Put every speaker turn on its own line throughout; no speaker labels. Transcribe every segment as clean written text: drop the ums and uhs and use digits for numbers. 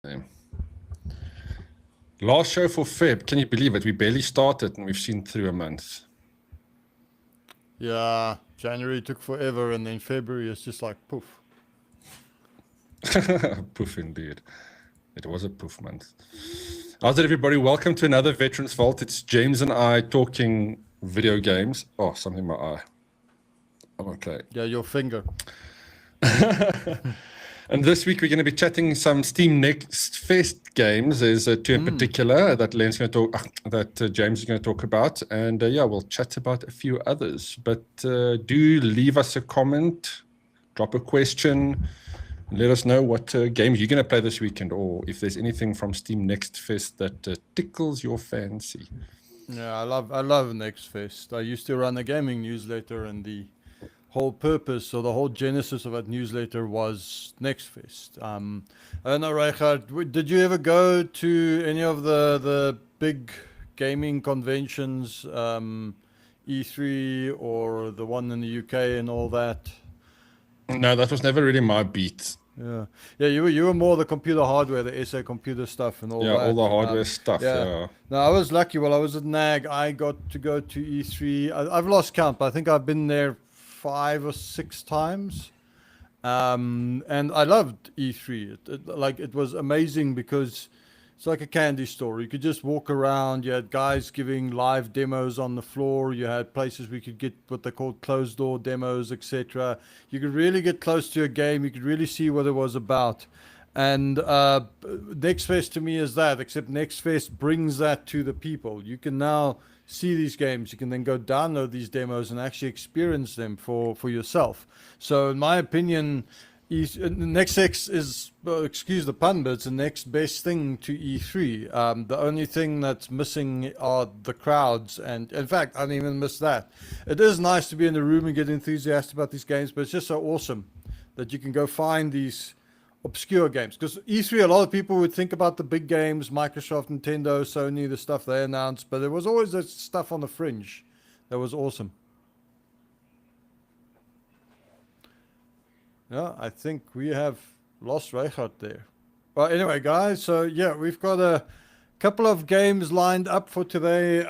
name. Last show for Feb. Can you believe it? We barely started and we've seen through a month.
Yeah, January took forever, and then February is just like poof.
Poof indeed. It was a poof month. How's it, everybody? Welcome to another Veterans Vault. It's James and I talking video games. Oh, something in my eye. I'm okay.
Yeah, your finger.
And this week we're going to be chatting some Steam Next Fest games. There's two in particular that Len's going to talk, that James is going to talk about, and yeah, we'll chat about a few others. But do leave us a comment, drop a question, let us know what games you're going to play this weekend, or if there's anything from Steam Next Fest that tickles your fancy.
Yeah, I love Next Fest. I used to run a gaming newsletter, and the whole purpose or the whole genesis of that newsletter was Next Fest. I don't know, Reichardt, did you ever go to any of the big gaming conventions, E3 or the one in the UK and all that?
No, that was never really my beat.
Yeah, you were more the computer hardware, the SA computer stuff and all that.
Yeah, all the hardware stuff, yeah.
No, I was lucky. While I was at NAG, I got to go to E3. I've lost count, but I think I've been there 5 or 6 times, and I loved E3. It was amazing because it's like a candy store. You could just walk around. You had guys giving live demos on the floor. You had places we could get what they called closed door demos, etc. You could really get close to a game. You could really see what it was about. And Next Fest to me is that, except Next Fest brings that to the people. You can now see these games. You can then go download these demos and actually experience them for yourself. So in my opinion, Next Fest is, well, excuse the pun, but it's the next best thing to E3. The only thing that's missing are the crowds, and in fact, I didn't even miss that. It is nice to be in the room and get enthusiastic about these games, but it's just so awesome that you can go find these obscure games. Because E3, a lot of people would think about the big games, Microsoft, Nintendo, Sony, the stuff they announced, but there was always that stuff on the fringe that was awesome. Yeah, I think we have lost Reichardt there. Well, anyway, guys, so yeah, we've got a couple of games lined up for today.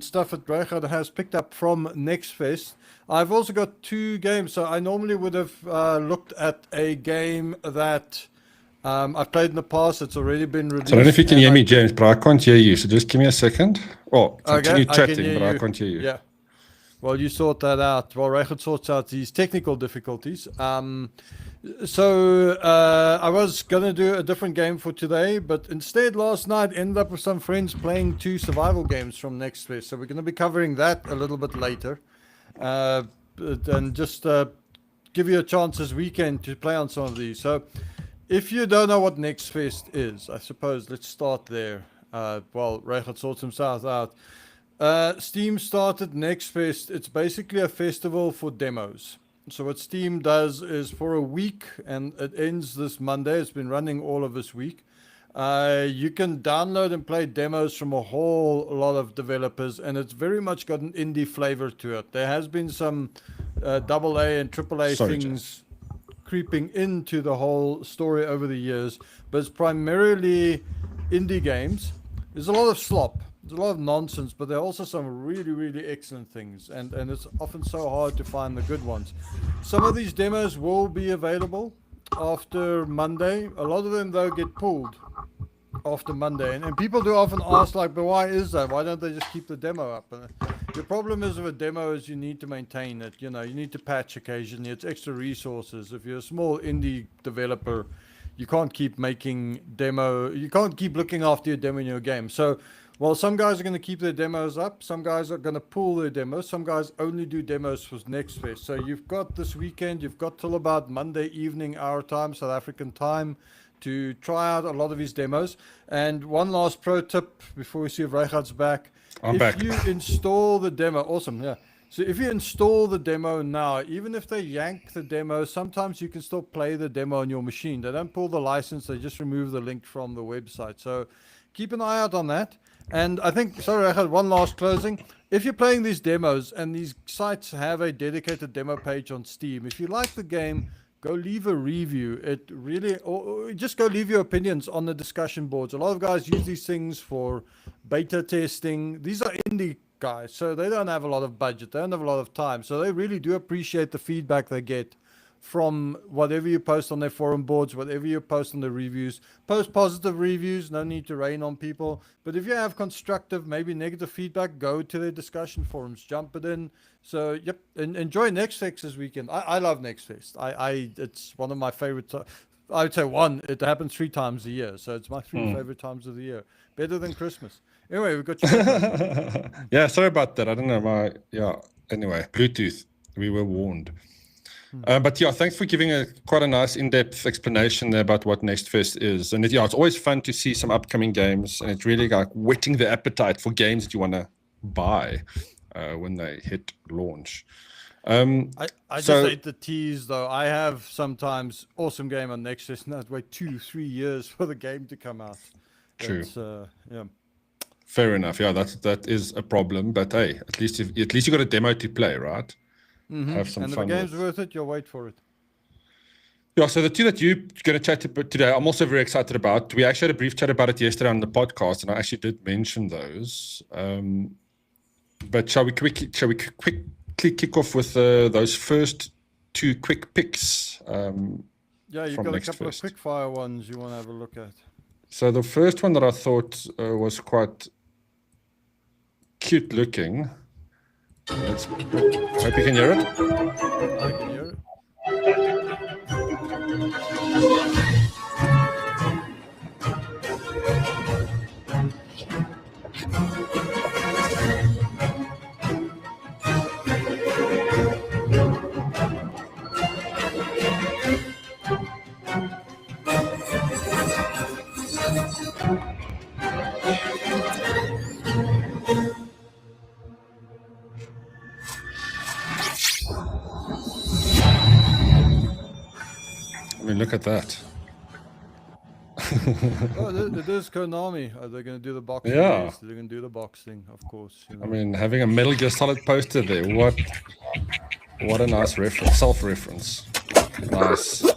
Stuff that Reichardt has picked up from Next Fest. I've also got 2 games. So I normally would have looked at a game that I've played in the past. It's already been released.
So I don't know if you can hear me, James, but I can't hear you. So just give me a second. Oh, continue chatting, but I can't hear you.
Yeah. Well, you sort that out. Well, Reichardt sorts out these technical difficulties. So I was going to do a different game for today, but instead last night ended up with some friends playing 2 survival games from Next Fest. So we're going to be covering that a little bit later. And just give you a chance this weekend to play on some of these. So if you don't know what Next Fest is, I suppose let's start there. Well, Reichardt sorts himself out. Steam started Next Fest. It's basically a festival for demos. So what Steam does is for a week, and it ends this Monday. It's been running all of this week. You can download and play demos from a whole lot of developers, and it's very much got an indie flavor to it. There has been some AA and AAA things creeping into the whole story over the years, but it's primarily indie games. There's a lot of slop. There's a lot of nonsense, but there are also some really, really excellent things, and it's often so hard to find the good ones. Some of these demos will be available after Monday. A lot of them, though, get pulled after Monday, and people do often ask, like, but why is that? Why don't they just keep the demo up? And the problem is with a demo is you need to maintain it. You know, you need to patch occasionally. It's extra resources. If you're a small indie developer, you can't keep making demo. You can't keep looking after your demo in your game. So, well, some guys are going to keep their demos up. Some guys are going to pull their demos. Some guys only do demos for Next Fest. So you've got this weekend. You've got till about Monday evening, our time, South African time, to try out a lot of his demos. And one last pro tip before we see if Reichardt's back. If you install the demo, awesome, yeah. So if you install the demo now, even if they yank the demo, sometimes you can still play the demo on your machine. They don't pull the license. They just remove the link from the website. So keep an eye out on that. And I think, sorry, I had one last closing. If you're playing these demos, and these sites have a dedicated demo page on Steam, if you like the game, go leave a review. It really, or just go leave your opinions on the discussion boards. A lot of guys use these things for beta testing. These are indie guys, so they don't have a lot of budget. They don't have a lot of time. So they really do appreciate the feedback they get from whatever you post on their forum boards, whatever you post on the reviews. Post positive reviews, no need to rain on people. But if you have constructive, maybe negative feedback, go to their discussion forums, jump it in. So, yep, enjoy Next Fest this weekend. I love Next Fest. It's one of my favorite. I would say one. It happens 3 times a year, so it's my 3 favorite times of the year. Better than Christmas. Anyway, we've got you.
Yeah, sorry about that. I don't know Anyway, Bluetooth. We were warned. But yeah, thanks for giving quite a nice in-depth explanation there about what Next Fest is. And it's always fun to see some upcoming games, and it's really like whetting the appetite for games that you want to buy when they hit launch.
I just hate the tease, though. I have sometimes awesome game on Next Fest, and I have to wait 2-3 years for the game to come out.
True.
Yeah.
Fair enough. Yeah, that is a problem. But hey, at least you got a demo to play, right? Have some
and
fun.
And if the game's worth it, you'll wait for it.
Yeah, so the two that you're going to chat about today, I'm also very excited about. We actually had a brief chat about it yesterday on the podcast, and I actually did mention those. But shall we quickly kick off with those first 2 quick picks?
Yeah, you've got a couple of quick fire ones you want to have a look at.
So the first one that I thought was quite cute looking. Hope you can hear it.
I can hear it.
I mean, look at that.
It is Konami. Are they going to do the boxing?
Yeah.
Yes, they're going to do the boxing, of course. You know.
I mean, having a Metal Gear Solid poster there, what a nice reference, self-reference. Nice.
Okay,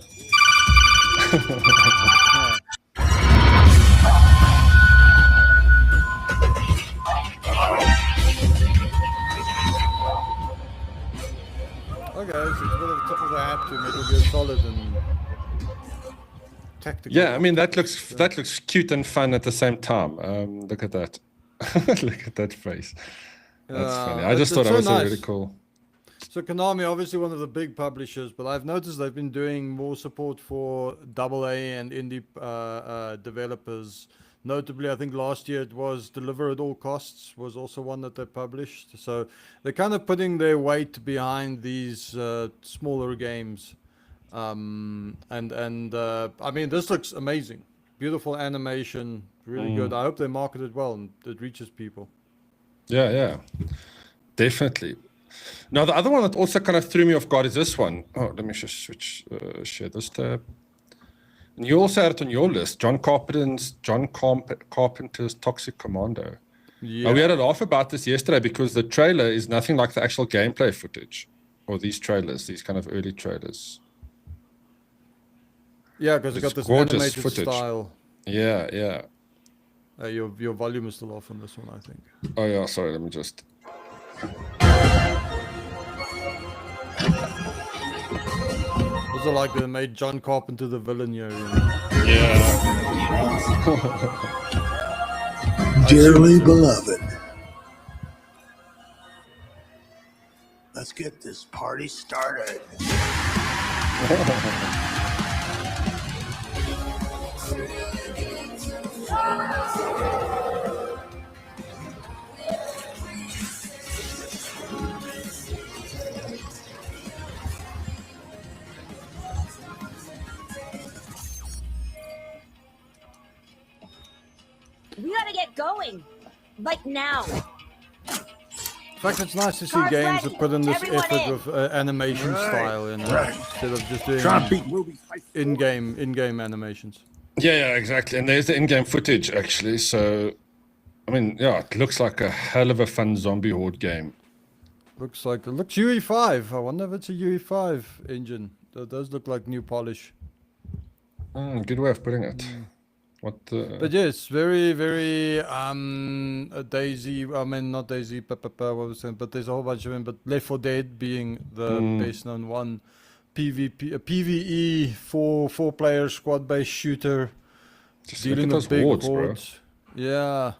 so it's a bit of a tip of the hat to Metal Gear Solid and tactical.
Yeah, I mean that looks cute and fun at the same time. Look at that. Look at that face. That's funny. I just thought it was really cool.
So Konami, obviously one of the big publishers, but I've noticed they've been doing more support for AA and indie developers. Notably, I think last year it was Deliver at All Costs was also one that they published. So they're kind of putting their weight behind these smaller games. I mean, this looks amazing. Beautiful animation, really good. I hope they market it well and it reaches people.
Yeah, definitely. Now, the other one that also kind of threw me off guard is this one. Oh, let me just share this tab. And you also had it on your list, John Carpenter's Toxic Commando.
Yeah.
We had a laugh about this yesterday because the trailer is nothing like the actual gameplay footage, or these trailers, these kind of early trailers.
Yeah, because it's got this
gorgeous
animated
footage.
style.
Yeah.
Your volume is still off on this one, I think.
Oh yeah, sorry. Let me just.
Also, like they made John Carpenter the villain here. You know?
Yeah.
Dearly beloved, let's get this party started.
We gotta get going, like now.
In fact, it's nice to see games that put in this effort with animation style, you know, instead of just doing in-game animations.
Yeah, exactly. And there's the in-game footage actually. So, I mean, yeah, it looks like a hell of a fun zombie horde game.
Looks UE5. I wonder if it's a UE5 engine. Those look like new polish.
Good way of putting it. What?
But yes, very, very Daisy. I mean, not Daisy. What was it? But there's a whole bunch of them. But Left 4 Dead being the best known one. PVE, four-player squad-based shooter.
Just
Dealing
look at
with
those
big
hordes, bro.
hordes. Yeah.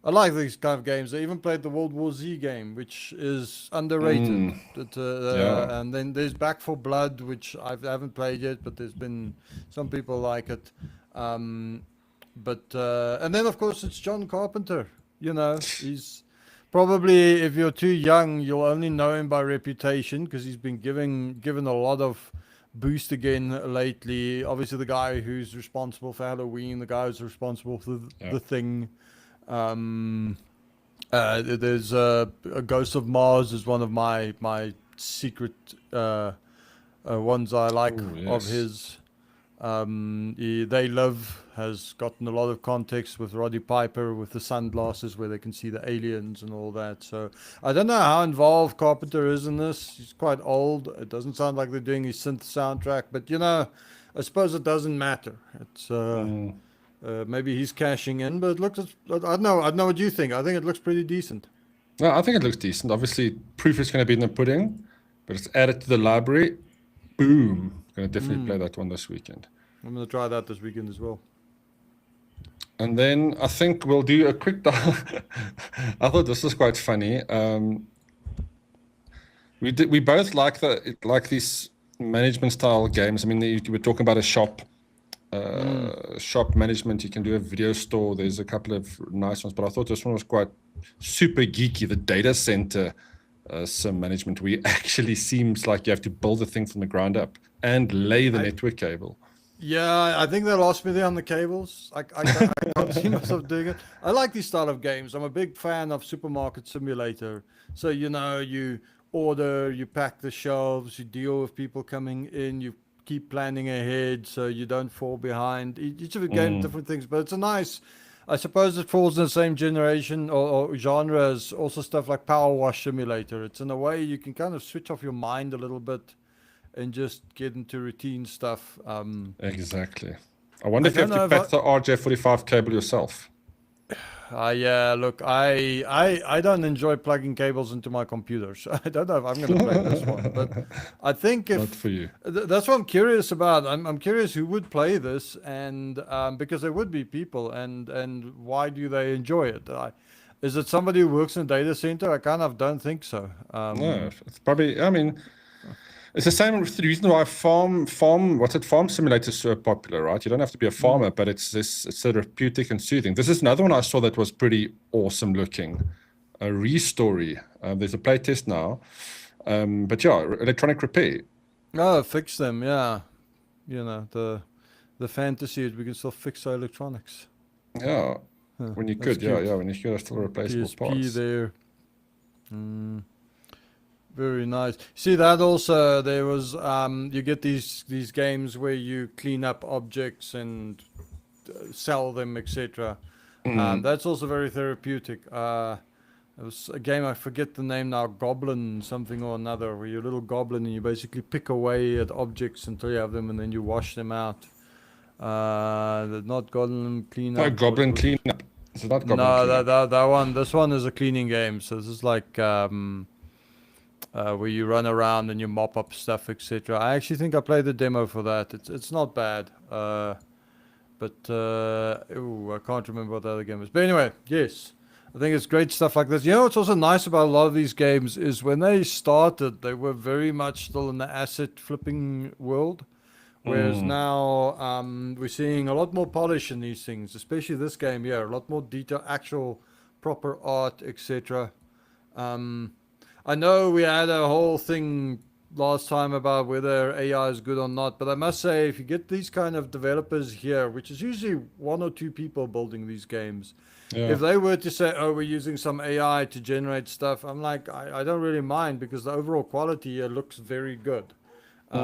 I like these kind of games. I even played the World War Z game, which is underrated.
Yeah.
And then there's Back 4 Blood, which I haven't played yet, but there's been some people like it. And then of course it's John Carpenter. You know, he's probably, if you're too young, you'll only know him by reputation because he's been given a lot of boost again lately. Obviously, the guy who's responsible for Halloween, the guy who's responsible for the Thing. There's a Ghost of Mars is one of my secret ones I like of his. They Live has gotten a lot of context with Roddy Piper with the sunglasses where they can see the aliens and all that. So I don't know how involved Carpenter is in this. He's quite old. It doesn't sound like they're doing his synth soundtrack, but you know, I suppose it doesn't matter. It's maybe he's cashing in, but it looks. I don't know what you think. I think it looks pretty decent.
No, I think it looks decent. Obviously, proof is going to be in the pudding, but it's added to the library. Boom. Going to definitely play that one this weekend.
I'm going to try that this weekend as well.
And then I think we'll do a quick dive. I thought this was quite funny. We both like these management style games. I mean, you were talking about a shop management. You can do a video store. There's a couple of nice ones, but I thought this one was quite super geeky. The data center sim management, where it actually seems like you have to build the thing from the ground up and lay the network cable.
Yeah, I think they lost me there on the cables. I can't see myself doing it. I like these style of games. I'm a big fan of Supermarket Simulator. So, you know, you order, you pack the shelves, you deal with people coming in, you keep planning ahead so you don't fall behind. Each of the games, different things, but it's a nice, I suppose it falls in the same generation or genre as also stuff like Power Wash Simulator. It's in a way you can kind of switch off your mind a little bit and just get into routine stuff.
Exactly. I wonder if you have to pack the RJ45 cable yourself.
Yeah, look, I don't enjoy plugging cables into my computer, so I don't know if I'm going to play this one. But I think if
Not for you.
That's what I'm curious about. I'm curious who would play this, and because there would be people, and why do they enjoy it? Is it somebody who works in a data center? I kind of don't think so.
No, it's probably. I mean, it's the same reason why farm simulator is so popular, right? You don't have to be a farmer, but it's therapeutic and soothing. This is another one I saw that was pretty awesome looking. A Restory. There's a playtest now, but yeah, electronic repair.
Oh, fix them, yeah. You know, the fantasy is we can still fix our electronics.
Yeah, when you could, yeah, when you could have still replaceable
PSP
parts.
there. Very nice. See that also there was you get these games where you clean up objects and sell them, etc. That's also very therapeutic. It was a game, I forget the name now, Goblin something or another, where you're a little goblin and you basically pick away at objects until you have them and then you wash them out. Not Goblin Cleanup.
No, Goblin Cleanup. Is it not Goblin
No,
Cleanup?
that one. This one is a cleaning game. So this is like where you run around and you mop up stuff, etc. I actually think I played the demo for that. It's not bad. But I can't remember what the other game is. But anyway, yes. I think it's great stuff like this. You know what's also nice about a lot of these games is when they started, they were very much still in the asset flipping world. Whereas now we're seeing a lot more polish in these things, especially this game here. A lot more detail, actual proper art, etc. I know we had a whole thing last time about whether AI is good or not, but I must say if you get these kind of developers here, which is usually one or two people building these games, if they were to say, oh, we're using some AI to generate stuff, I'm like, I don't really mind because the overall quality here looks very good. They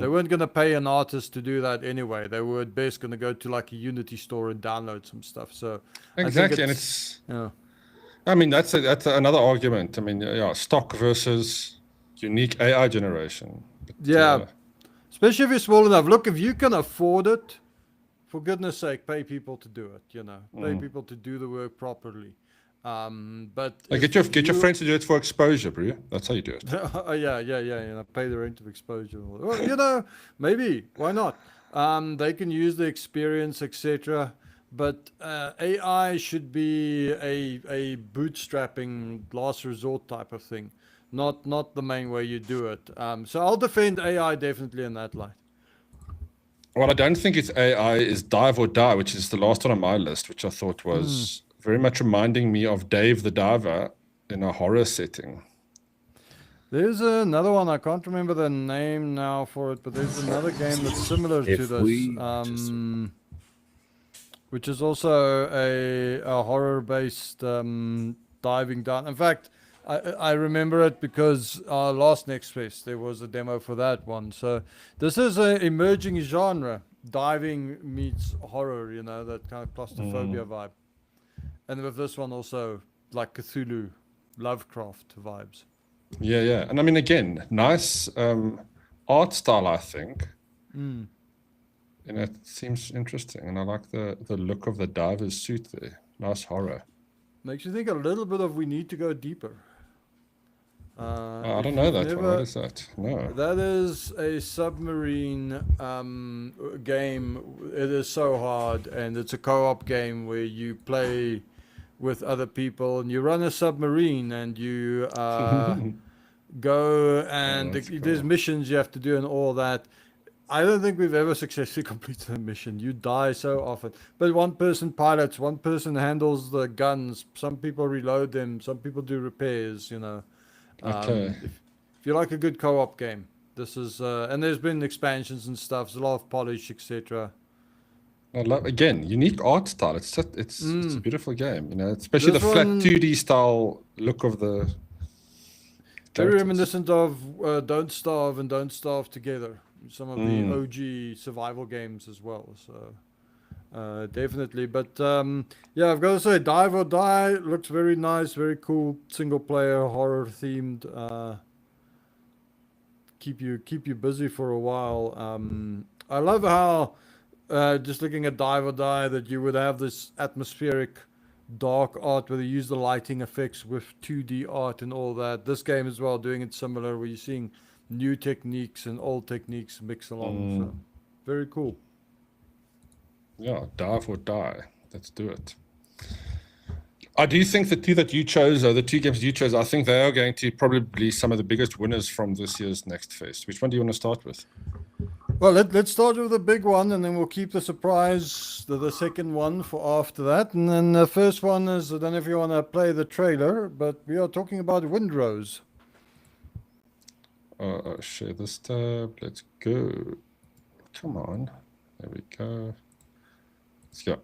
weren't going to pay an artist to do that anyway. They were at best going to go to like a Unity store and download some stuff. So
Exactly, and it's I mean that's another argument. I mean, stock versus unique AI generation.
Yeah, especially if you're small enough. Look, if you can afford it, for goodness sake, pay people to do it. Pay people to do the work properly. But
Get your friends to do it for exposure, bro. That's how you do it.
yeah. Pay the rent of exposure. Well, maybe why not? They can use the experience, etc. But AI should be a bootstrapping last resort type of thing, not the main way you do it. So I'll defend AI definitely in that light.
Well, I don't think it's AI. Is dive or die, which is the last one on my list, which I thought was very much reminding me of Dave the Diver in a horror setting.
There's another one, I can't remember the name now for it, but there's another game that's similar to this, which is also a horror-based diving down. In fact, I remember it because last Next Fest there was a demo for that one. So this is an emerging genre, diving meets horror, that kind of claustrophobia vibe. And with this one also, like Cthulhu, Lovecraft vibes.
Yeah. And I mean, again, nice art style, I think. It seems interesting. And I like the look of the diver's suit there. Nice horror.
Makes you think a little bit of We Need to Go Deeper.
I don't know that one. What is that? No.
That is a submarine game. It is so hard, and it's a co-op game where you play with other people and you run a submarine and you go and there's missions you have to do and all that. I don't think we've ever successfully completed a mission. You die so often. But one person pilots, one person handles the guns, some people reload them, some people do repairs,
Okay.
If you like a good co-op game, this is and there's been expansions and stuff, there's a lot of polish, etc.
I love, again, unique art style. It's a beautiful game, especially the flat 2D style look of the
very reminiscent of Don't Starve and Don't Starve Together, some of the OG survival games as well. So definitely, but yeah, I've got to say, Dive or Die looks very nice, very cool, single player, horror themed. Keep you busy for a while. I love how just looking at Dive or Die that you would have this atmospheric dark art where they use the lighting effects with 2D art and all that. This game as well doing it similar, where you're seeing new techniques and old techniques mix along. So very cool.
Yeah, Dive or Die. Let's do it. I do think the two that you chose, or the two games you chose, I think they are going to probably be some of the biggest winners from this year's Next Fest. Which one do you want to start with?
Well, let's start with the big one, and then we'll keep the surprise, the second one, for after that. And then the first one is, I don't know if you want to play the trailer, but we are talking about Windrose.
Share this tab. Let's go. Come on. There we go. Let's go.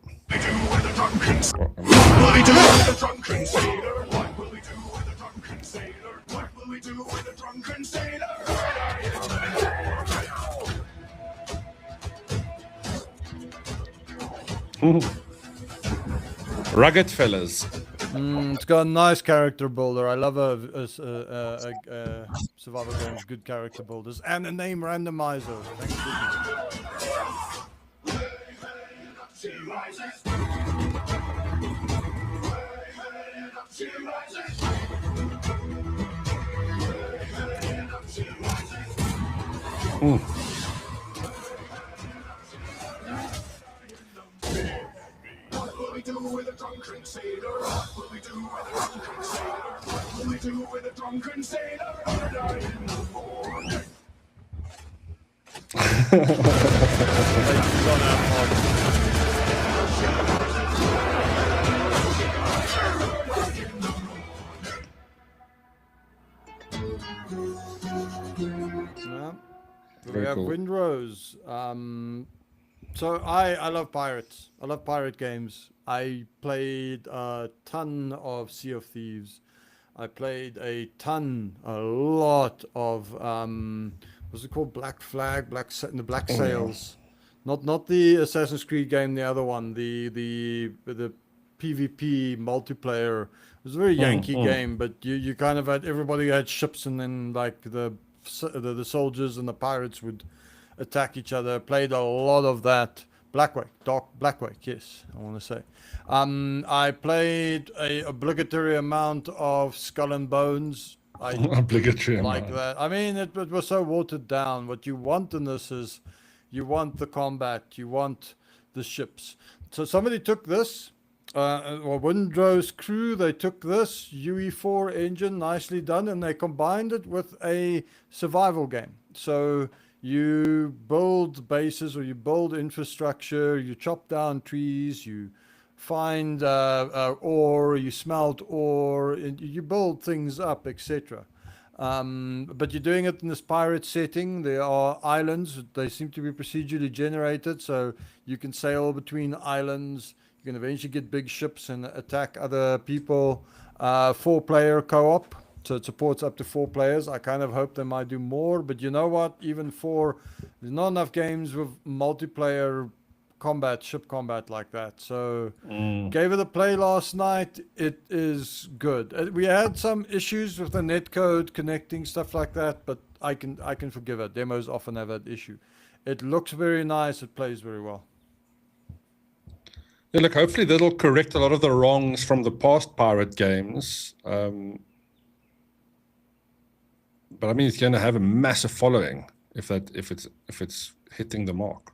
Rugged fellas.
It's got a nice character builder. I love a survival games good character builders and a name randomizer. Thank
you.
What will we do with a drunken sailor? What will we do with a drunken sailor? What will we do with a drunken sailor? Early in the morning.
We have
cool.
Windrose. So I love pirates. I love pirate games. I played a ton of Sea of Thieves. I played a lot of what's it called? Black Flag, Black Sails. Not the Assassin's Creed game, the other one, the PvP multiplayer. It was a very Yankee game, but you kind of had everybody had ships, and then like the the soldiers and the pirates would attack each other. Played a lot of that. Blackwake, Dark Blackwake, yes, I want to say. I played a obligatory amount of Skull and Bones. I
Obligatory
like
amount.
that. I mean, it was so watered down. What you want in this is you want the combat, you want the ships. So somebody took this, or Windrow's crew, they took this UE4 engine, nicely done, and they combined it with a survival game. So you build bases or you build infrastructure, you chop down trees, you find ore, you smelt ore, and you build things up, etc. But you're doing it in this pirate setting. There are islands. They seem to be procedurally generated, so you can sail between islands. You can eventually get big ships and attack other people. 4-player co-op, so it supports up to 4 players. I kind of hope they might do more, but you know what? Even 4, there's not enough games with multiplayer combat, ship combat like that. So gave it a play last night. It is good. We had some issues with the netcode connecting, stuff like that, but I can forgive it. Demos often have that issue. It looks very nice. It plays very well.
Yeah, look, hopefully that'll correct a lot of the wrongs from the past pirate games. But I mean, it's going to have a massive following if it's hitting the mark.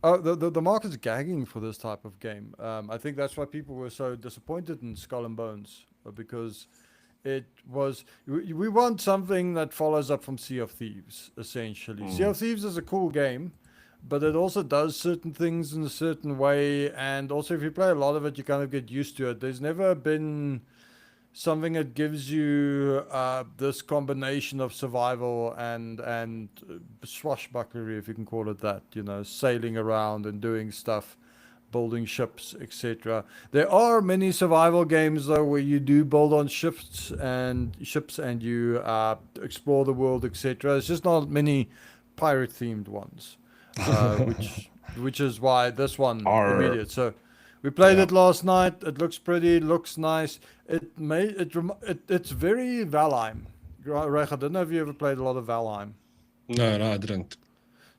Oh, the market's gagging for this type of game. I think that's why people were so disappointed in Skull and Bones, because it was. We want something that follows up from Sea of Thieves, essentially. Sea of Thieves is a cool game, but it also does certain things in a certain way, and also if you play a lot of it, you kind of get used to it. There's never been something that gives you this combination of survival and swashbucklery, if you can call it that, you know, sailing around and doing stuff, building ships, etc. There are many survival games though where you do build on ships and you explore the world, etc. There's just not many pirate themed ones, which is why this one immediate. So we played it last night. It looks pretty, looks nice. It's very Valheim. Reich, I don't know if you ever played a lot of Valheim.
No, I didn't.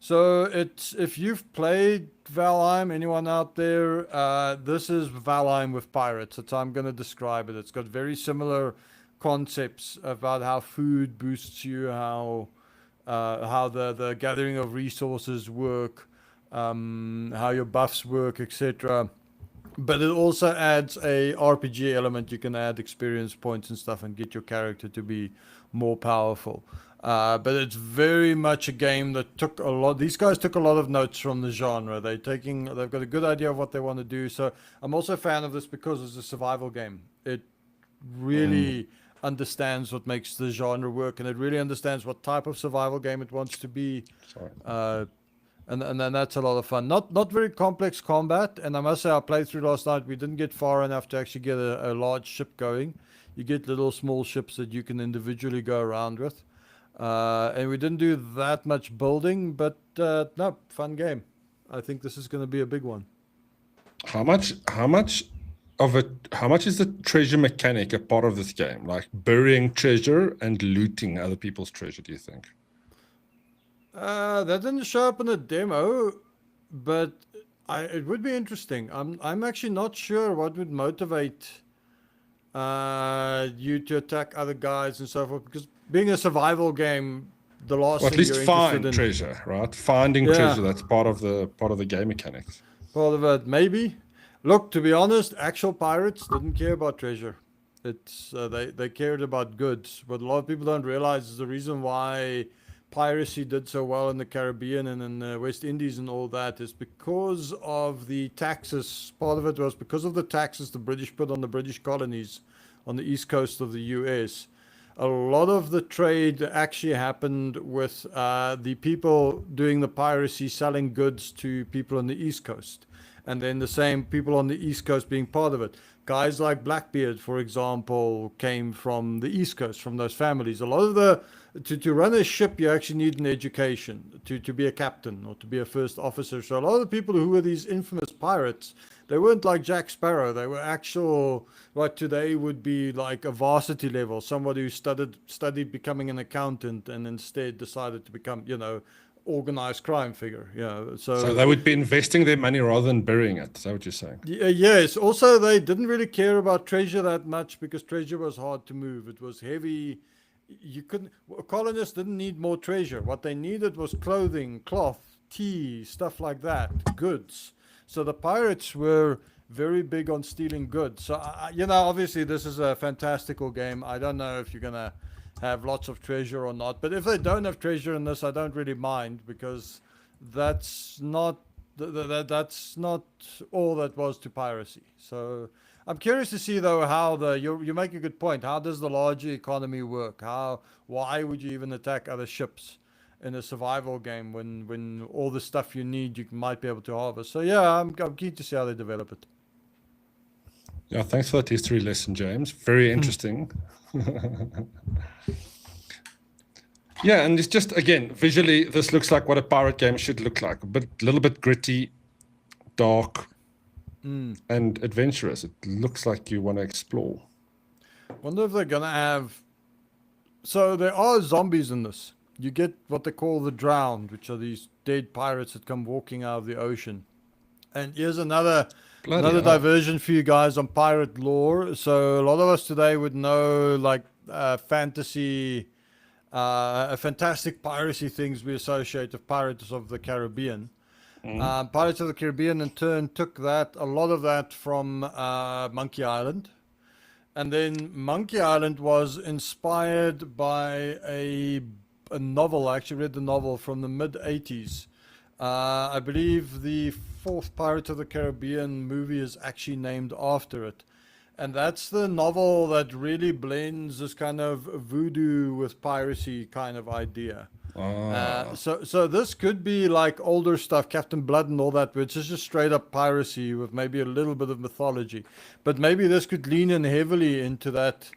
So it's, if you've played Valheim, anyone out there, this is Valheim with pirates. That's how I'm going to describe it. It's got very similar concepts about how food boosts you, how the gathering of resources work, how your buffs work, etc. But it also adds a RPG element. You can add experience points and stuff and get your character to be more powerful. But it's very much a game that took a lot. These guys took a lot of notes from the genre. They've got a good idea of what they want to do. So I'm also a fan of this because it's a survival game. It really understands what makes the genre work, and it really understands what type of survival game it wants to be. And then that's a lot of fun. Not very complex combat. And I must say, I played through last night. We didn't get far enough to actually get a large ship going. You get little small ships that you can individually go around with. And we didn't do that much building, but no, fun game. I think this is going to be a big one.
How much is the treasure mechanic a part of this game? Like burying treasure and looting other people's treasure, do you think?
That didn't show up in the demo, but it would be interesting. I'm actually not sure what would motivate you to attack other guys and so forth, because being a survival game, the last
Or at
thing
least
you're
find
interested in,
treasure, right? Finding treasure, that's part of the game mechanics.
part of it, maybe. Look, to be honest, actual pirates didn't care about treasure. It's they cared about goods. What a lot of people don't realize is the reason why piracy did so well in the Caribbean and in the West Indies and all that is because of the taxes. Part of it was because of the taxes the British put on the British colonies on the east coast of the US. A lot of the trade actually happened with the people doing the piracy selling goods to people on the east coast, and then the same people on the east coast being part of it. Guys like Blackbeard, for example, came from the East Coast, from those families. A lot of the to run a ship, you actually need an education to be a captain or to be a first officer. So a lot of the people who were these infamous pirates, they weren't like Jack Sparrow. They were actual, what today would be like a varsity level, somebody who studied becoming an accountant and instead decided to become, organized crime figure.
So they would be investing their money rather than burying it. Is that what you're saying?
Yes. Also, they didn't really care about treasure that much because treasure was hard to move. It was heavy. Colonists didn't need more treasure. What they needed was clothing, cloth, tea, stuff like that, goods. So the pirates were very big on stealing goods. So, obviously this is a fantastical game. I don't know if you're going to have lots of treasure or not. But if they don't have treasure in this, I don't really mind because that's not all that was to piracy. So I'm curious to see though how you make a good point. How does the larger economy work? Why would you even attack other ships in a survival game when all the stuff you need you might be able to harvest? So yeah, I'm keen to see how they develop it.
Yeah, thanks for that history lesson, James. Very interesting. Yeah, and it's just, again, visually, this looks like what a pirate game should look like. A little bit gritty, dark, and adventurous. It looks like you want to explore.
Wonder if they're going to have... So there are zombies in this. You get what they call the drowned, which are these dead pirates that come walking out of the ocean. And here's another diversion for you guys on pirate lore. So a lot of us today would know like fantastic piracy things we associate with Pirates of the Caribbean. Pirates of the Caribbean in turn took a lot of that from Monkey Island. And then Monkey Island was inspired by a novel. I actually read the novel from the mid-80s. I believe the fourth Pirates of the Caribbean movie is actually named after it. And that's the novel that really blends this kind of voodoo with piracy kind of idea. So this could be like older stuff, Captain Blood and all that, which is just straight up piracy with maybe a little bit of mythology. But maybe this could lean in heavily into that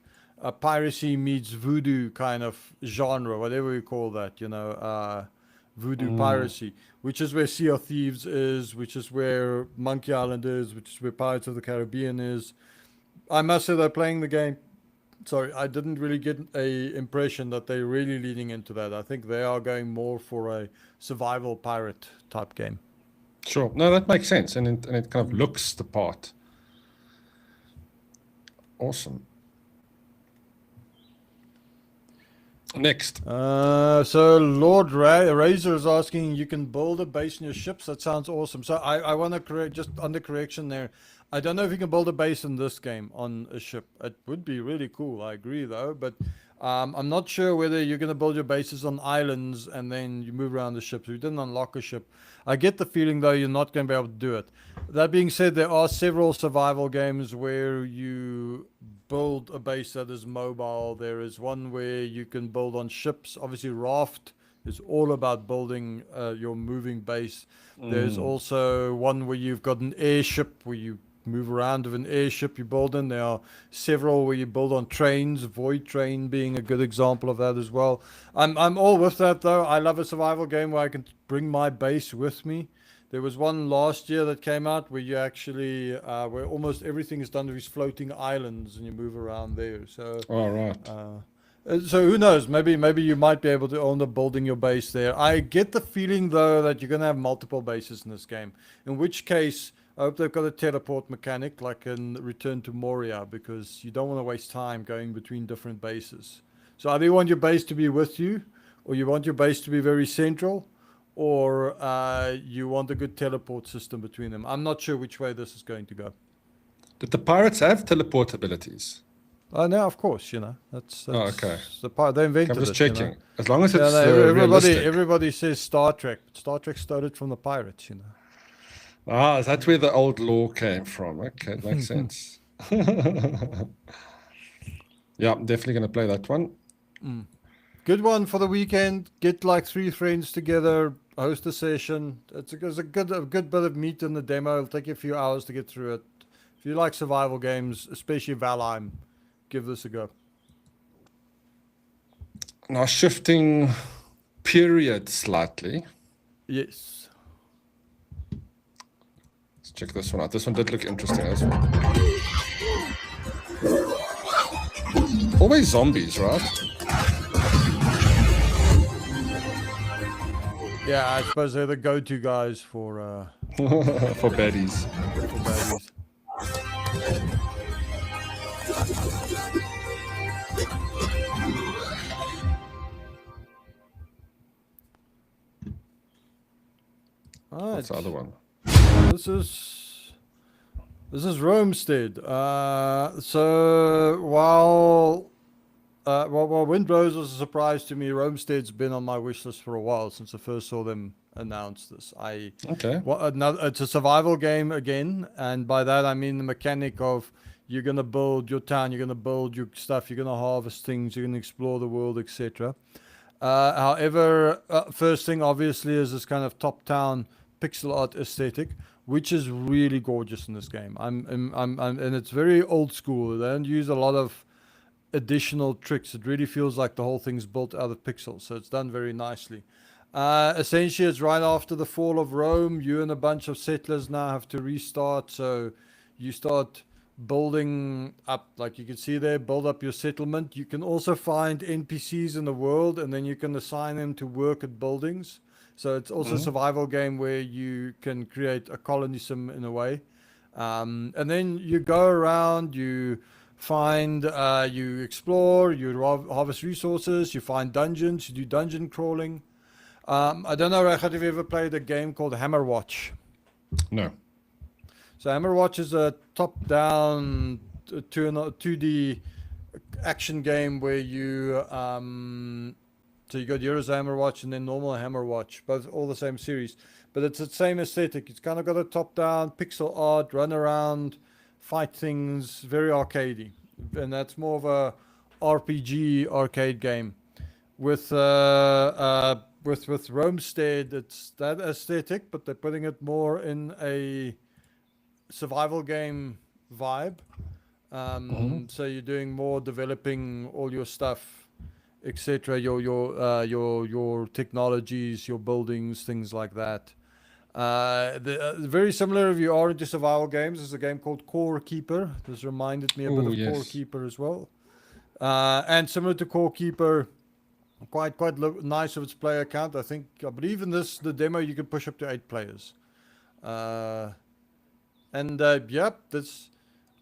piracy meets voodoo kind of genre, whatever you call that, voodoo piracy, which is where Sea of Thieves is, which is where Monkey Island is, which is where Pirates of the Caribbean is. I must say they're playing the game. Sorry, I didn't really get a impression that they're really leaning into that. I think they are going more for a survival pirate type game.
Sure. No, that makes sense. And it kind of looks the part. Awesome. Next.
So Lord Razor is asking, you can build a base in your ships. That sounds awesome. So I want to correct, just under correction there. I don't know if you can build a base in this game on a ship. It would be really cool. I agree though, but I'm not sure whether you're going to build your bases on islands and then you move around the ships. We didn't unlock a ship. I get the feeling though you're not going to be able to do it. That being said, there are several survival games where you build a base that is mobile. There is one where you can build on ships. Obviously, Raft is all about building your moving base. There's also one where you've got an airship where you move around with an airship you build in. There are several where you build on trains, Void Train being a good example of that as well. I'm all with that though. I love a survival game where I can bring my base with me. There was one last year that came out where you actually, where almost everything is done with these floating islands and you move around there. So, so who knows? Maybe you might be able to own up building your base there. I get the feeling though that you're going to have multiple bases in this game. In which case, I hope they've got a teleport mechanic like in Return to Moria, because you don't want to waste time going between different bases. So either you want your base to be with you, or you want your base to be very central, or you want a good teleport system between them. I'm not sure which way this is going to go.
Did the pirates have teleport abilities?
No, of course, that's
okay.
The part they invented.
I'm just
it,
checking. As long as it's
everybody says Star Trek. Star Trek stole it from the pirates,
that's where the old lore came from. Okay, it makes sense. Yeah, I'm definitely going to play that one.
Good one for the weekend. Get like 3 friends together, host a session. It's a good bit of meat in the demo. It'll take you a few hours to get through it. If you like survival games, especially Valheim, give this a go.
Now shifting period slightly.
Yes.
Let's check this one out. This one did look interesting as well. Always zombies, right?
Yeah, I suppose they're the go-to guys for
For baddies.
baddies.
What's the
Alright.
other one?
This is Romestead. So while Windrose was a surprise to me, Romestead's been on my wish list for a while since I first saw them announce this.
Okay.
It's a survival game again, and by that I mean the mechanic of you're gonna build your town, you're gonna build your stuff, you're gonna harvest things, you're gonna explore the world, etc. However, first thing obviously is this kind of top-down pixel art aesthetic, which is really gorgeous in this game. And it's very old school. They don't use a lot of additional tricks. It really feels like the whole thing's built out of pixels, so it's done very nicely. Essentially, it's right after the fall of Rome. You and a bunch of settlers now have to restart, so you start building up, like you can see there, build up your settlement. You can also find NPCs in the world, and then you can assign them to work at buildings. So it's also a survival game where you can create a colony sim in a way. And then you go around, you find, you explore, you harvest resources, you find dungeons, you do dungeon crawling. I don't know, Rehat, if you ever played a game called Hammerwatch.
No.
So Hammerwatch is a top-down 2D action game where you so you got Heroes Hammerwatch and then normal Hammerwatch, both all the same series, but it's the same aesthetic. It's kind of got a top-down pixel art, run around, fight things, very arcadey, and that's more of a RPG arcade game. With Romestead, it's that aesthetic, but they're putting it more in a survival game vibe. So you're doing more developing all your stuff, etc. Your technologies, your buildings, things like that. Very similar if you are into survival games. There's a game called Core Keeper. This reminded me a bit of Core Keeper as well. And similar to Core Keeper, quite nice of its player count. I believe in the demo you can push up to 8 players. This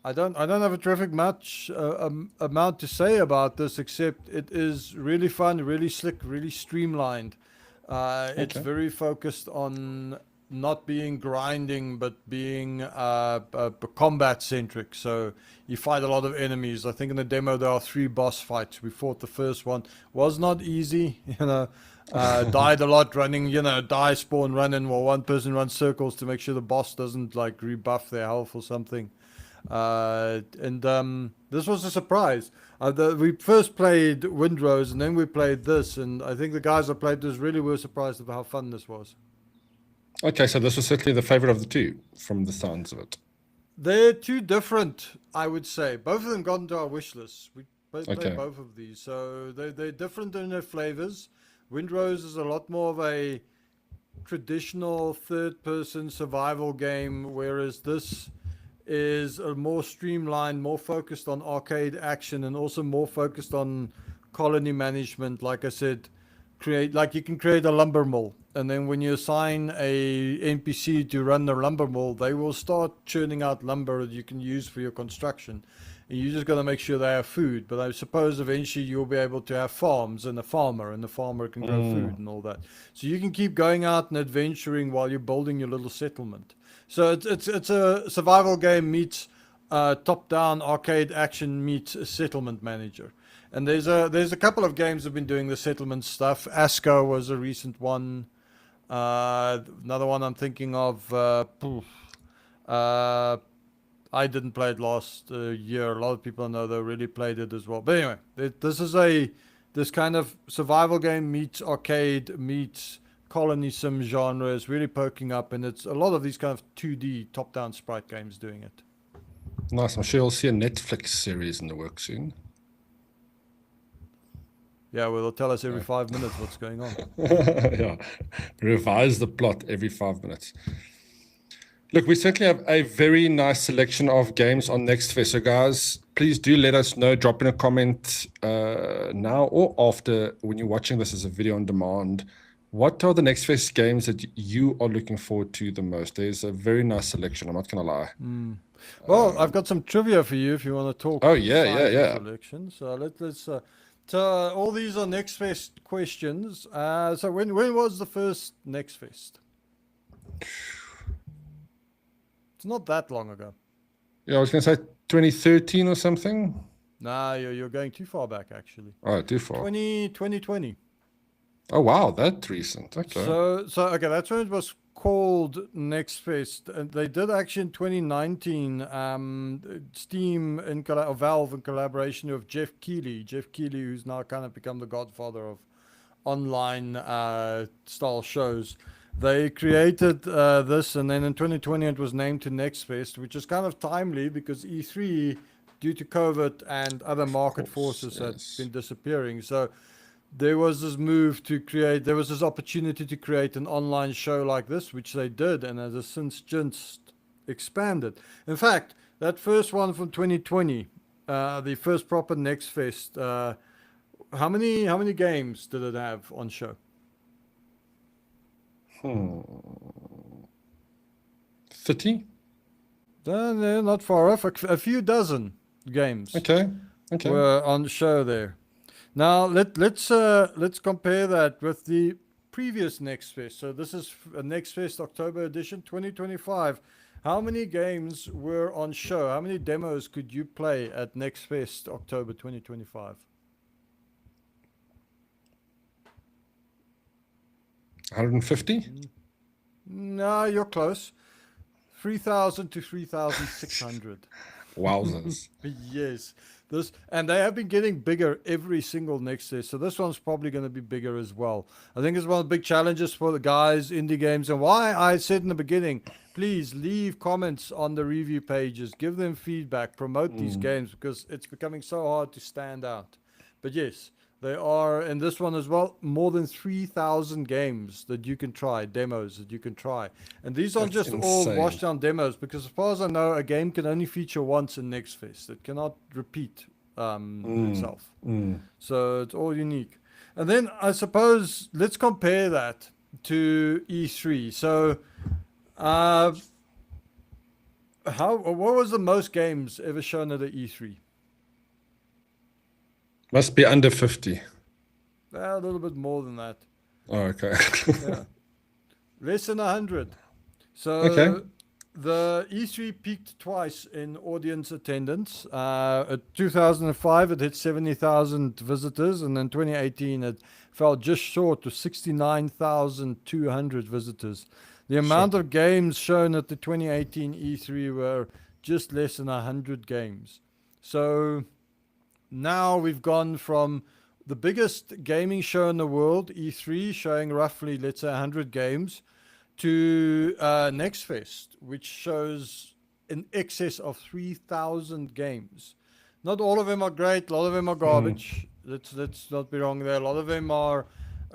I don't have a terrific much amount to say about this, except it is really fun, really slick, really streamlined. It's very focused on not being grinding, but being combat centric. So you fight a lot of enemies. I think in the demo there are 3 boss fights. We fought the first one. Was not easy, died a lot running, die, spawn, run in while one person runs circles to make sure the boss doesn't like rebuff their health or something. This was a surprise. We first played Windrose and then we played this, and I think the guys that played this really were surprised about how fun this was.
Okay, so this was certainly the favorite of the two, from the sounds of it.
They're two different, I would say. Both of them got into our wish list. We played both of these, so they're different in their flavors. Windrose is a lot more of a traditional third-person survival game, whereas this is a more streamlined, more focused on arcade action, and also more focused on colony management. Like I said, you can create a lumber mill, and then when you assign a NPC to run the lumber mill, they will start churning out lumber that you can use for your construction. And you just got to make sure they have food. But I suppose eventually you'll be able to have farms and a farmer can grow food and all that. So you can keep going out and adventuring while you're building your little settlement. So it's a survival game meets top-down arcade action meets a settlement manager. And there's a couple of games that have been doing the settlement stuff. Asco was a recent one. Another one I'm thinking of. I didn't play it last year. A lot of people I know they really played it as well. But anyway, this is this kind of survival game meets arcade meets colony sim genre is really poking up, and it's a lot of these kind of 2D top-down sprite games doing it.
Nice. I'm sure you'll see a Netflix series in the works soon.
Yeah, well, they'll tell us every 5 minutes what's going on.
Yeah. Revise the plot every 5 minutes. Look, we certainly have a very nice selection of games on Next Fest. So, guys, please do let us know. Drop in a comment now or after when you're watching this as a video on demand. What are the Next Fest games that you are looking forward to the most? There's a very nice selection. I'm not going to lie.
Well, I've got some trivia for you if you want to talk.
Oh, yeah, yeah,
science
yeah.
Selection. So let's. So all these are Next Fest questions. So when was the first Next Fest? It's not that long ago.
Yeah, I was going to say 2013 or something.
Nah, you're going too far back actually.
Oh, too far.
2020.
Oh, wow, that's recent. Okay.
So okay, that's when it was called Next Fest. And they did actually in 2019. Steam or Valve in collaboration with Jeff Keighley, who's now kind of become the godfather of online style shows. They created this, and then in 2020 it was named to Next Fest, which is kind of timely because E3, due to COVID and other market forces, had been disappearing. So there was this move to create, there was this opportunity to create an online show like this, which they did, and has since just expanded. In fact, that first one from 2020, the first proper Next Fest, how many games did it have on show?
30?
No, not far off. A few dozen games
Okay.
were on the show there. Now let's compare that with the previous Next Fest. So this is a Next Fest October edition 2025. How many games were on show? How many demos could you play at Next Fest October 2025?
150?
No, you're close. 3,000 to 3,600.
Wowzers.
Yes. And they have been getting bigger every single Next Fest. So this one's probably going to be bigger as well. I think it's one of the big challenges for the guys, indie games, and why I said in the beginning, please leave comments on the review pages, give them feedback, promote these games, because it's becoming so hard to stand out. But yes, they are, in this one as well, more than 3,000 games that you can try, demos that you can try. And these aren't just all washed down demos, because as far as I know, a game can only feature once in Next Fest. It cannot repeat itself. So it's all unique. And then I suppose let's compare that to E3. So what was the most games ever shown at the E3?
Must be under 50.
A little bit more than that.
Oh, okay.
Yeah. Less than 100. So
Okay.
the E3 peaked twice in audience attendance. At 2005, it hit 70,000 visitors, and in 2018, it fell just short to 69,200 visitors. The amount of games shown at the 2018 E3 were just less than 100 games. So now we've gone from the biggest gaming show in the world, E3, showing roughly, let's say, 100 games, to Next Fest, which shows in excess of 3,000 games. Not all of them are great. A lot of them are garbage. Let's not be wrong there. A lot of them are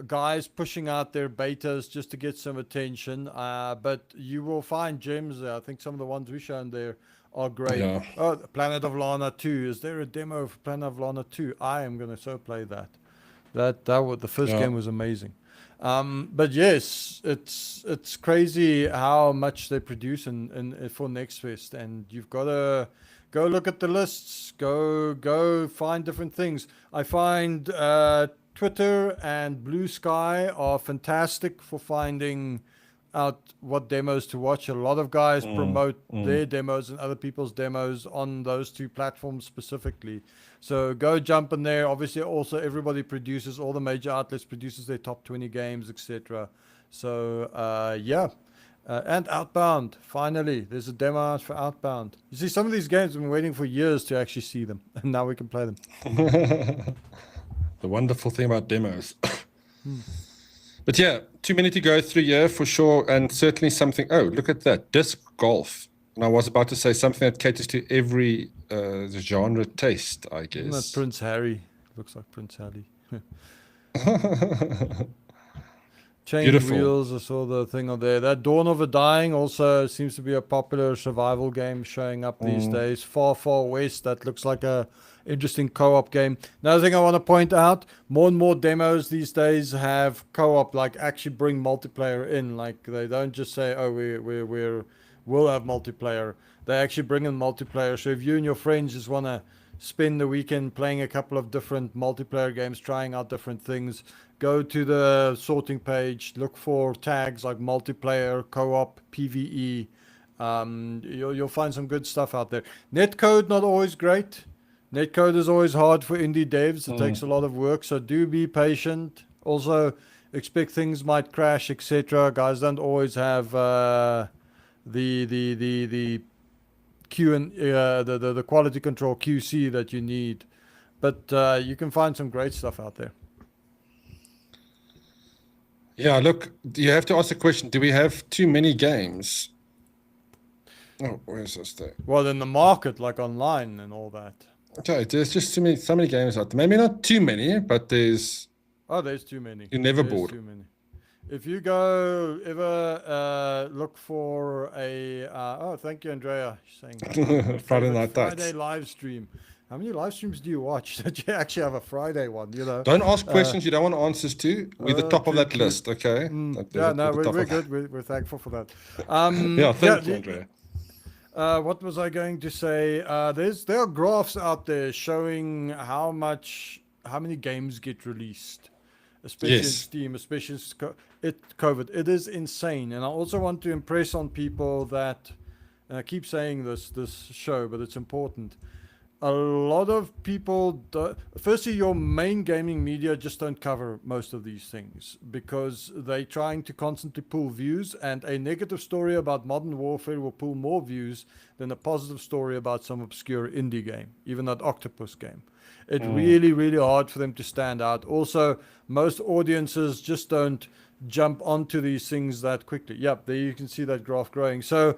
guys pushing out their betas just to get some attention. But you will find gems there. I think some of the ones we shown there are great.
Yeah.
Oh, Planet of Lana 2. Is there a demo for Planet of Lana 2? I am going to so play that. The first game was amazing. But yes, it's crazy how much they produce for Next Fest, and you've got to go look at the lists. Go find different things. I find Twitter and Blue Sky are fantastic for finding out what demos to watch. A lot of guys promote their demos and other people's demos on those two platforms specifically. So go jump in there. Obviously, also everybody produces, all the major outlets produces their top 20 games, etc. So and Outbound. Finally, there's a demo out for Outbound. You see, some of these games I've been waiting for years to actually see them, and now we can play them.
The wonderful thing about demos. But yeah, too many to go through here for sure, and certainly something. Oh, look at that. Disc golf And I was about to say something that caters to every genre taste, I
Isn't that
guess.
Prince Harry? Looks like Prince Harry. Chained
Beautiful.
Wheels, I saw the thing on there. That Dawn of a Dying also seems to be a popular survival game showing up these days. Far, Far West, that looks like a interesting co-op game. Another thing I want to point out, more and more demos these days have co-op, like actually bring multiplayer in. Like they don't just say, oh, we'll have multiplayer. They actually bring in multiplayer. So if you and your friends just want to spend the weekend playing a couple of different multiplayer games, trying out different things, go to the sorting page, look for tags like multiplayer, co-op, PvE. You'll find some good stuff out there. Netcode, not always great. Netcode is always hard for indie devs. It takes a lot of work, so do be patient. Also, expect things might crash, etc. Guys don't always have the Q and the quality control QC that you need, but you can find some great stuff out there.
Yeah, look, you have to ask the question, do we have too many games? Oh, where's this thing?
Well, in the market, like online and all that.
Okay, there's just so many games out there. Maybe not too many, but there's
There's too many.
You're never
There's
bored.
Too many. If you go ever look for a thank you, Andrea, saying
Friday Night
Friday
Lights.
live stream. How many live streams do you watch that you actually have a Friday one? You know,
Don't ask questions you don't want answers to. We're the top of that
true.
list, okay?
We're good. We're thankful for that.
Yeah, thank you, Andrea.
What was I going to say? There are graphs out there showing how many games get released, especially in
Yes.
Steam, especially COVID. It is insane, and I also want to impress on people that, and I keep saying this show, but it's important. A lot of people, firstly, your main gaming media just don't cover most of these things because they're trying to constantly pull views, and a negative story about Modern Warfare will pull more views than a positive story about some obscure indie game, even that Octopus game. It's really, really hard for them to stand out. Also, most audiences just don't jump onto these things that quickly. Yep, there you can see that graph growing. So,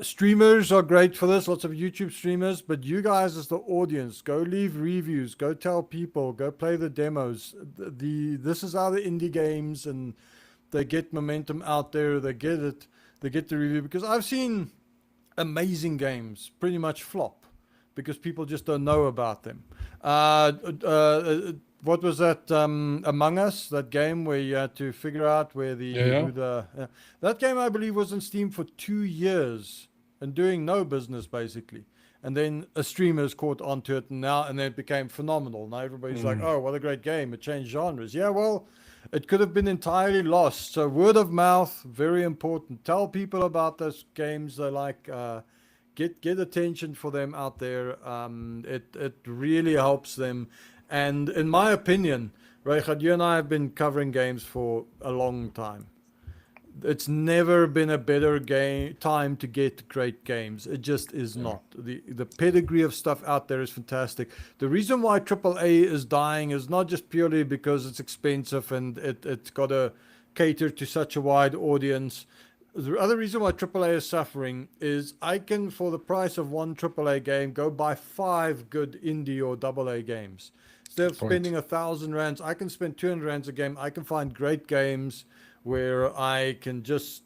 streamers are great for this, lots of YouTube streamers, but you guys as the audience, go leave reviews, go tell people, go play the demos. This is how the indie games, and they get momentum out there, they get the review, because I've seen amazing games pretty much flop because people just don't know about them. What was that, Among Us, that game where you had to figure out where that game, I believe, was on Steam for 2 years and doing no business basically, and then a streamer's caught onto it, and then it became phenomenal. Now everybody's like, oh, what a great game, it changed genres. Yeah, well, it could have been entirely lost. So word of mouth, very important. Tell people about those games they like. Get attention for them out there. It really helps them. And in my opinion, Reichardt, you and I have been covering games for a long time. It's never been a better time to get great games. It just is not. The pedigree of stuff out there is fantastic. The reason why AAA is dying is not just purely because it's expensive and it's got to cater to such a wide audience. The other reason why AAA is suffering is I can, for the price of one AAA game, go buy 5 good indie or AA games. Instead of spending 1,000 rands, I can spend 200 rands a game. I can find great games where I can just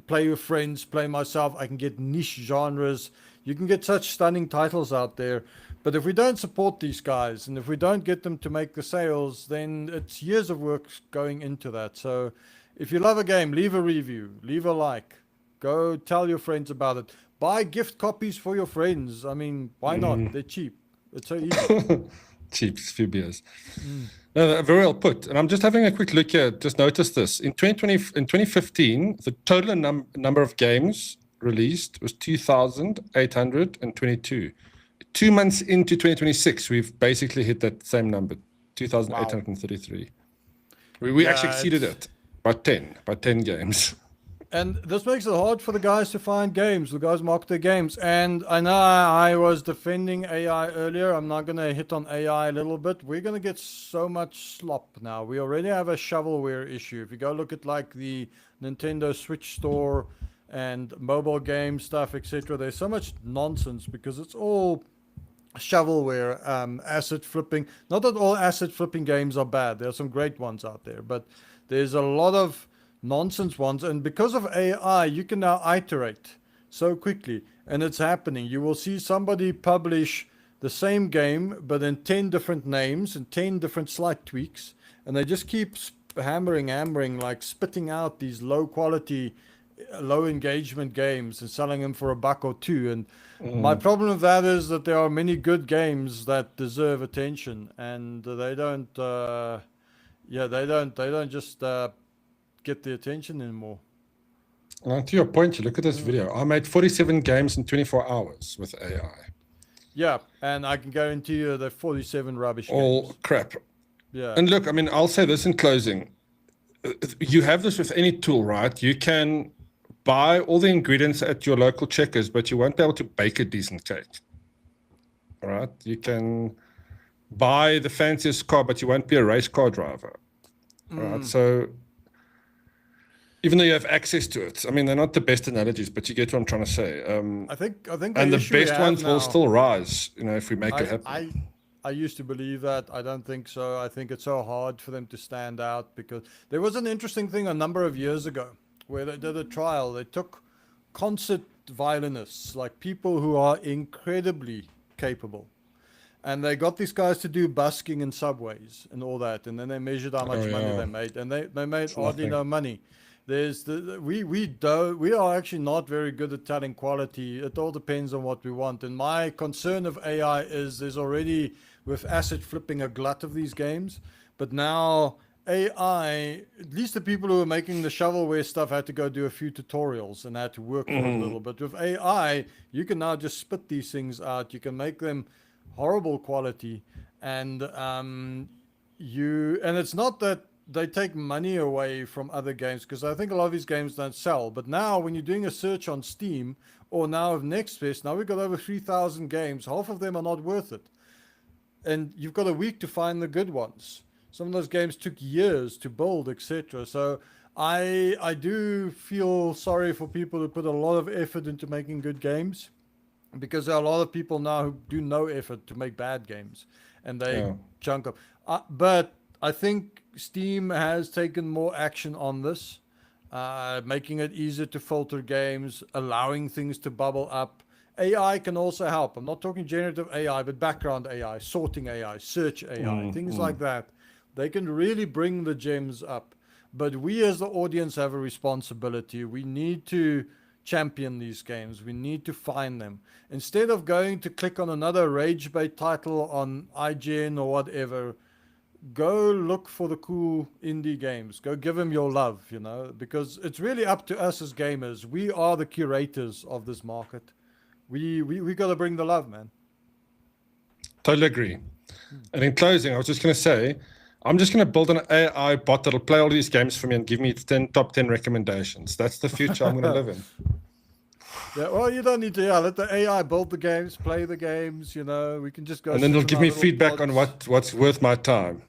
play with friends, play myself. I can get niche genres. You can get such stunning titles out there. But if we don't support these guys and if we don't get them to make the sales, then it's years of work going into that. So if you love a game, leave a review, leave a like, go tell your friends about it. Buy gift copies for your friends. I mean, why not? They're cheap. It's so easy.
Cheap, few beers. No, very well put. And I'm just having a quick look here. Just notice this. In 2015, the total number of games released was 2,822. 2 months into 2026, we've basically hit that same number, 2,833. We actually exceeded it by 10 games.
And this makes it hard for the guys to find games. The guys market their games. And I know I was defending AI earlier. I'm not going to hit on AI a little bit. We're going to get so much slop now. We already have a shovelware issue. If you go look at like the Nintendo Switch store, and mobile game stuff, etc. There's so much nonsense because it's all shovelware, asset flipping. Not that all asset flipping games are bad. There are some great ones out there, but there's a lot of nonsense ones. And because of AI, you can now iterate so quickly, and it's happening. You will see somebody publish the same game, but in 10 different names and 10 different slight tweaks, and they just keep hammering, like spitting out these low quality, low engagement games and selling them for $1 or $2. And my problem with that is that there are many good games that deserve attention, and they don't. They don't just get the attention anymore.
And to your point, you look at this video. I made 47 games in 24 hours with AI.
Yeah, and I can guarantee you they're 47 rubbish
All
games.
crap.
Yeah.
And look, I mean, I'll say this in closing. You have this with any tool, right? You can buy all the ingredients at your local Checkers, but you won't be able to bake a decent cake. All right? You can buy the fanciest car, but you won't be a race car driver. All right? So even though you have access to it, I mean, they're not the best analogies, but you get what I'm trying to say.
I think
and the
issue we
best
have
ones will
now-
still rise, if we make it happen.
I used to believe that. I don't think so. I think it's so hard for them to stand out because there was an interesting thing a number of years ago where they did a trial. They took concert violinists, like people who are incredibly capable, and they got these guys to do busking in subways and all that, and then they measured how much money
yeah.
they made, and they made
It's
hardly
nothing.
no money. We are actually not very good at telling quality. It all depends on what we want. And my concern of AI is there's already, with asset flipping, a glut of these games. But now AI, at least the people who are making the shovelware stuff had to go do a few tutorials and had to work for it a little bit. With AI, you can now just spit these things out. You can make them horrible quality, and it's not that they take money away from other games, because I think a lot of these games don't sell. But now when you're doing a search on Steam or now of NextFest, now we've got over 3,000 games. Half of them are not worth it. And you've got a week to find the good ones. Some of those games took years to build, etc. So I do feel sorry for people who put a lot of effort into making good games, because there are a lot of people now who do no effort to make bad games, and they chunk up. But I think Steam has taken more action on this, making it easier to filter games, allowing things to bubble up. AI can also help. I'm not talking generative AI, but background AI, sorting AI, search AI, things like that. They can really bring the gems up. But we as the audience have a responsibility. We need to champion these games. We need to find them. Instead of going to click on another rage bait title on IGN or whatever, go look for the cool indie games. Go give them your love, because it's really up to us as gamers. We are the curators of this market. We got to bring the love, man.
Totally agree. And in closing, I was just going to say, I'm just going to build an AI bot that'll play all these games for me and give me top 10 recommendations. That's the future I'm going to live in.
Yeah, well, you don't need to. Let the AI build the games, play the games. We can just go.
And then
sit
it'll
in
give
our
me
little
feedback on
pods.
what's worth my time.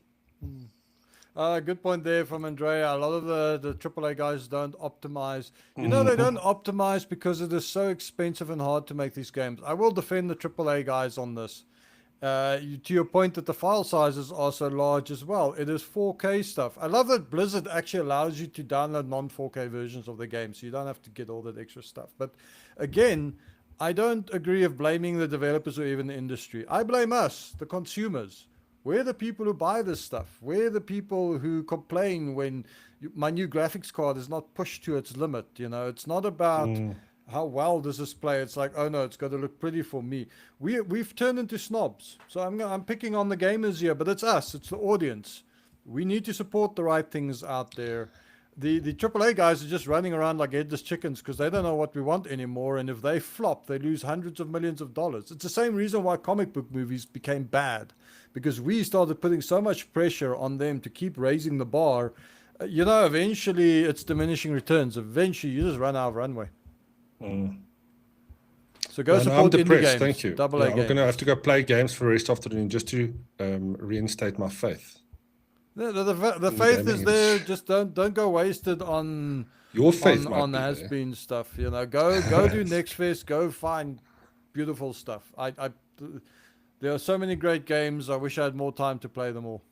Good point there from Andrea. A lot of the AAA guys don't optimize. They don't optimize because it is so expensive and hard to make these games. I will defend the AAA guys on this. To your point that the file sizes are so large as well. It is 4K stuff. I love that Blizzard actually allows you to download non-4K versions of the game, so you don't have to get all that extra stuff. But again, I don't agree of blaming the developers or even the industry. I blame us, the consumers. We're the people who buy this stuff. We're the people who complain when my new graphics card is not pushed to its limit. It's not about how well does this play. It's like, oh no, it's got to look pretty for me. We've turned into snobs. So I'm picking on the gamers here, but it's us. It's the audience. We need to support the right things out there. The AAA guys are just running around like headless chickens because they don't know what we want anymore. And if they flop, they lose hundreds of millions of dollars. It's the same reason why comic book movies became bad, because we started putting so much pressure on them to keep raising the bar. Eventually it's diminishing returns. Eventually you just run out of runway. So go support
I'm
indie
depressed.
games.
Thank you.
AA
I'm going to have to go play games for the rest of the afternoon just to reinstate my faith.
The
in
faith is
gaming
there. Just don't go wasted on
Your faith might
on
be
has
there.
been stuff. You know, go do Next Fest. Go find beautiful stuff. There are so many great games. I wish I had more time to play them all.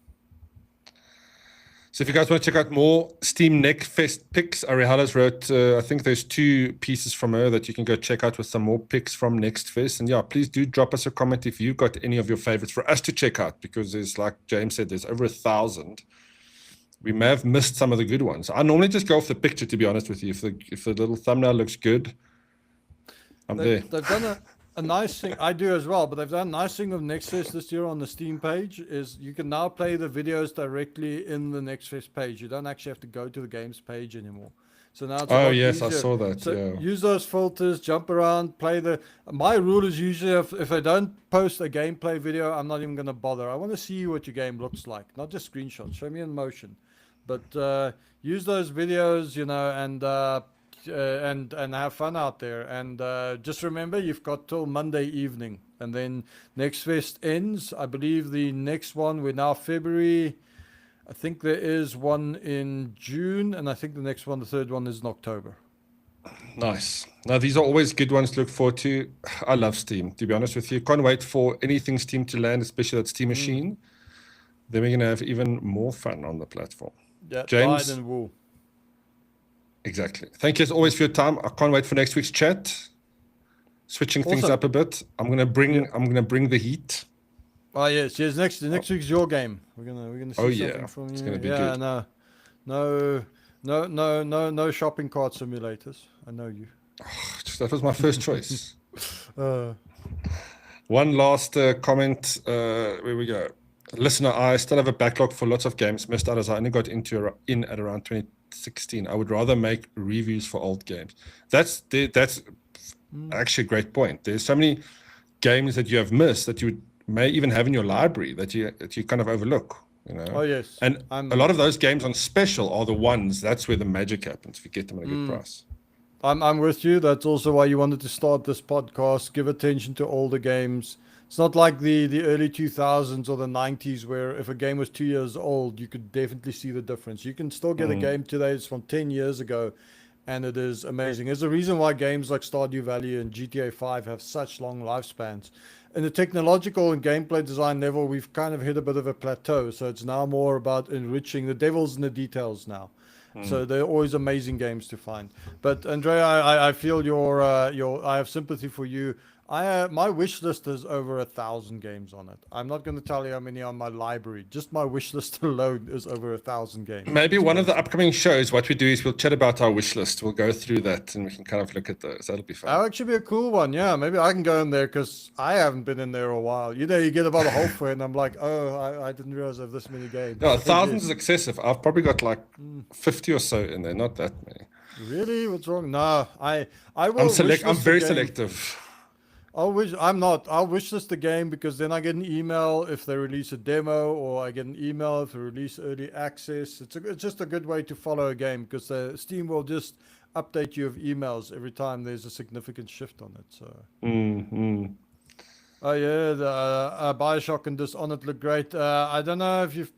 So if you guys want to check out more Steam Next Fest picks, Arihalas wrote, I think there's 2 pieces from her that you can go check out with some more picks from Next Fest. And yeah, please do drop us a comment if you've got any of your favorites for us to check out, because there's, like James said, there's over 1,000. We may have missed some of the good ones. I normally just go off the picture, to be honest with you. If the little thumbnail looks good, I'm there.
They've done a nice thing. I do as well, but they've done a nice thing with Nextfest this year on the Steam page is you can now play the videos directly in the Nextfest page. You don't actually have to go to the games page anymore. So now it's a
Oh,
lot
yes, I
easier.
saw that,
So
yeah.
use those filters, jump around, play the. My rule is usually if they don't post a gameplay video, I'm not even going to bother. I want to see what your game looks like, not just screenshots. Show me in motion, but use those videos, you know, and have fun out there. And just remember, you've got till Monday evening, and then Next Fest ends. I believe the next one, we're now February. I think there is one in June, and I think the next one, the third one, is in October.
Nice. Now, these are always good ones to look forward to. I love Steam, to be honest with you. Can't wait for anything Steam to land, especially that Steam machine. Then we're going to have even more fun on the platform.
Yeah,
James?
Ride and wool.
Exactly. Thank you as always for your time. I can't wait for next week's chat. Switching things
Awesome.
up a bit. I'm gonna bring the heat.
Oh yes. Next week's your game. We're gonna see
Oh, yeah.
something from you.
It's gonna be
yeah,
good.
no shopping cart simulators. I know you.
That was my first choice.
Uh,
One last comment. Where we go. Listener, I still have a backlog for lots of games missed out as I only got in at around 2016. I would rather make reviews for old games. That's actually a great point. There's so many games that you have missed that you may even have in your library that you kind of overlook. You know.
Oh yes.
And a lot of those games on special are the ones. That's where the magic happens. If you get them at a good price.
I'm with you. That's also why you wanted to start this podcast. Give attention to older games. It's not like the early 2000s or the 90s where if a game was 2 years old, you could definitely see the difference. You can still get a game today that's from 10 years ago, and it is amazing. There's a reason why games like Stardew Valley and GTA 5 have such long lifespans. In the technological and gameplay design level, we've kind of hit a bit of a plateau. So it's now more about enriching. The devil's in the details now. So they're always amazing games to find. But Andrea, I feel your I have sympathy for you. My wish list is over 1,000 games on it. I'm not going to tell you how many on my library. Just my wish list alone is over 1,000 games.
Maybe one of the upcoming shows, what we do is we'll chat about our wish list. We'll go through that and we can kind of look at those. That'll be fun.
That'll actually be a cool one. Yeah, maybe I can go in there because I haven't been in there a while. You know, you get about a whole and I'm like, oh, I didn't realize I have this many games.
No, 1,000 is excessive. I've probably got like 50 or so in there, not that many.
Really? What's wrong? No, I will.
I'm
wishlist
very
the game.
selective.
I'll wish list the game because then I get an email if they release a demo, or I get an email if they release early access. It's just a good way to follow a game because Steam will just update you of emails every time there's a significant shift on it. So. Oh yeah, the BioShock and Dishonored look great. I don't know if you've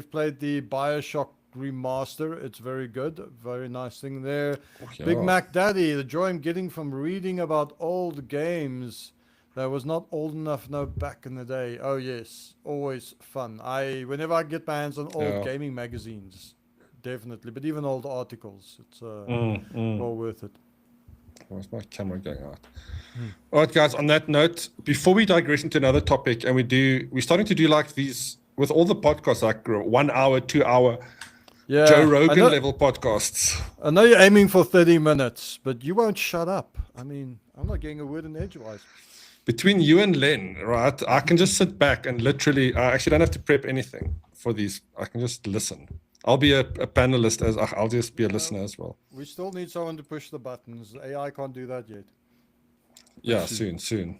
played the BioShock remaster. It's very good. Very nice thing there.
Okay.
Big Mac Daddy, the joy I'm getting from reading about old games that was not old enough back in the day. Oh yes, always fun. Whenever I get my hands on old gaming magazines, definitely, but even old articles, it's well worth it.
Where's my camera going out? All right, guys, on that note, before we digress into another topic, and we're starting to do like these with all the podcasts, like 1 hour, 2 hour, Joe Rogan level podcasts.
I know you're aiming for 30 minutes, but you won't shut up. I mean, I'm not getting a word in edgewise.
Between you and Len, right, I can just sit back and literally, I actually don't have to prep anything for these. I can just listen. I'll be a panelist, I'll just be a listener as well.
We still need someone to push the buttons. AI can't do that yet.
Yeah, soon.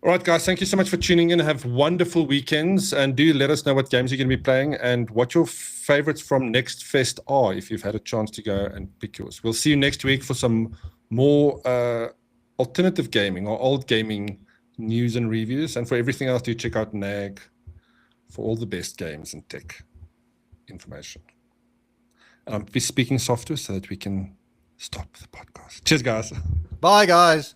All right, guys, thank you so much for tuning in. Have wonderful weekends, and do let us know what games you're going to be playing and what your favorites from Next Fest are if you've had a chance to go and pick yours. We'll see you next week for some more alternative gaming or old gaming news and reviews. And for everything else, do check out NAG for all the best games and tech information. We're speaking softer so that we can stop the podcast. Cheers, guys.
Bye, guys.